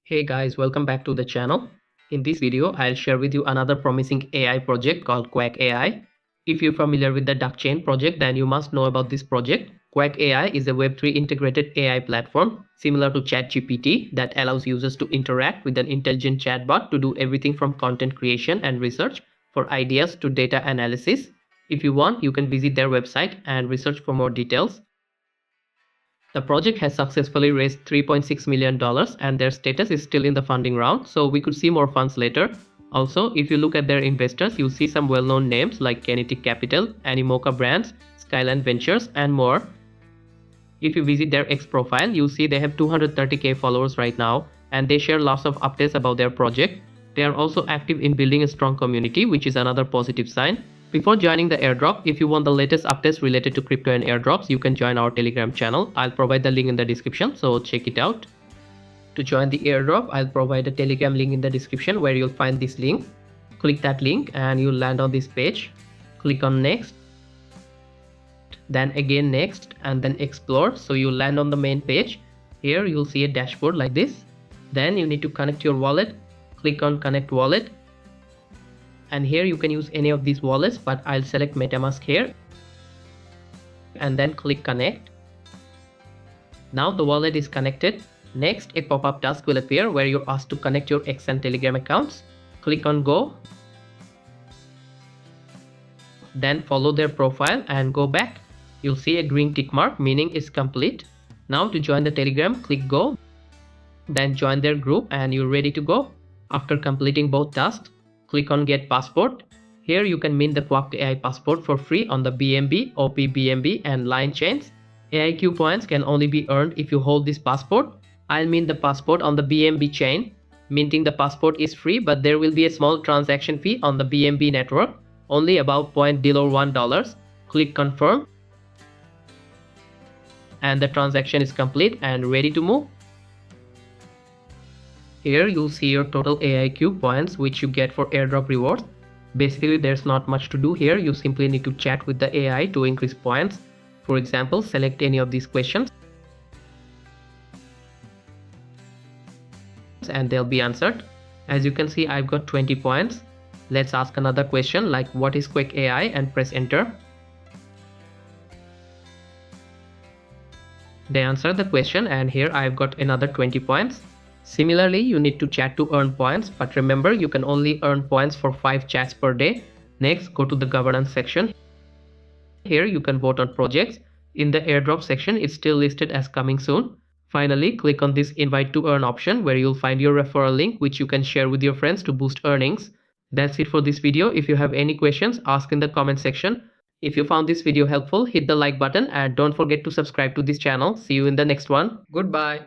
Hey guys, welcome back to the channel. In this video, I'll share with you another promising AI project called Quack AI. If you're familiar with the Duckchain project, then you must know about this project. Quack AI is a Web3 integrated AI platform similar to ChatGPT that allows users to interact with an intelligent chatbot to do everything from content creation and research for ideas to data analysis. If you want, you can visit their website and research for more details. The project has successfully raised $3.6 million and their status is still in the funding round, so we could see more funds later. Also, if you look at their investors, you'll see some well-known names like Kinetic Capital, Animoca Brands, Skyland Ventures, and more. If you visit their X profile, you'll see they have 230k followers right now, and they share lots of updates about their project. They are also active in building a strong community, which is another positive sign. Before joining the airdrop, if you want the latest updates related to crypto and airdrops, you can join our Telegram channel. I'll provide the link in the description, so check it out. To join the airdrop, I'll provide a Telegram link in the description where you'll find this link. Click that link and you'll land on this page. Click on next, then again next, and then explore. So you'll land on the main page. Here you'll see a dashboard like this. Then you need to connect your wallet. Click on connect wallet. And here you can use any of these wallets, but I'll select MetaMask here and then click connect. Now the wallet is connected. Next, a pop-up task will appear where you're asked to connect your X and Telegram accounts. Click on go, then follow their profile and go back. You'll see a green tick mark meaning it's complete. Now to join the Telegram, click go, then join their group and you're ready to go. After completing both tasks, click on get passport. Here you can mint the Quack AI passport for free on the BNB, OP BNB and Line chains. AIQ points can only be earned if you hold this passport. I'll mint the passport on the BNB chain. Minting the passport is free, but there will be a small transaction fee on the BNB network, only about $0.01. Click confirm. And the transaction is complete and ready to move. Here you'll see your total AIQ points which you get for airdrop rewards. Basically there's not much to do here, you simply need to chat with the AI to increase points. For example, select any of these questions and they'll be answered. As you can see, I've got 20 points. Let's ask another question like what is Quack AI and press enter. They answer the question and here I've got another 20 points. Similarly, you need to chat to earn points, but remember you can only earn points for 5 chats per day. Next, go to the governance section. Here you can vote on projects. In the airdrop section, it's still listed as coming soon. Finally, click on this invite to earn option where you'll find your referral link which you can share with your friends to boost earnings. That's it for this video. If you have any questions, ask in the comment section. If you found this video helpful, hit the like button and don't forget to subscribe to this channel. See you in the next one. Goodbye.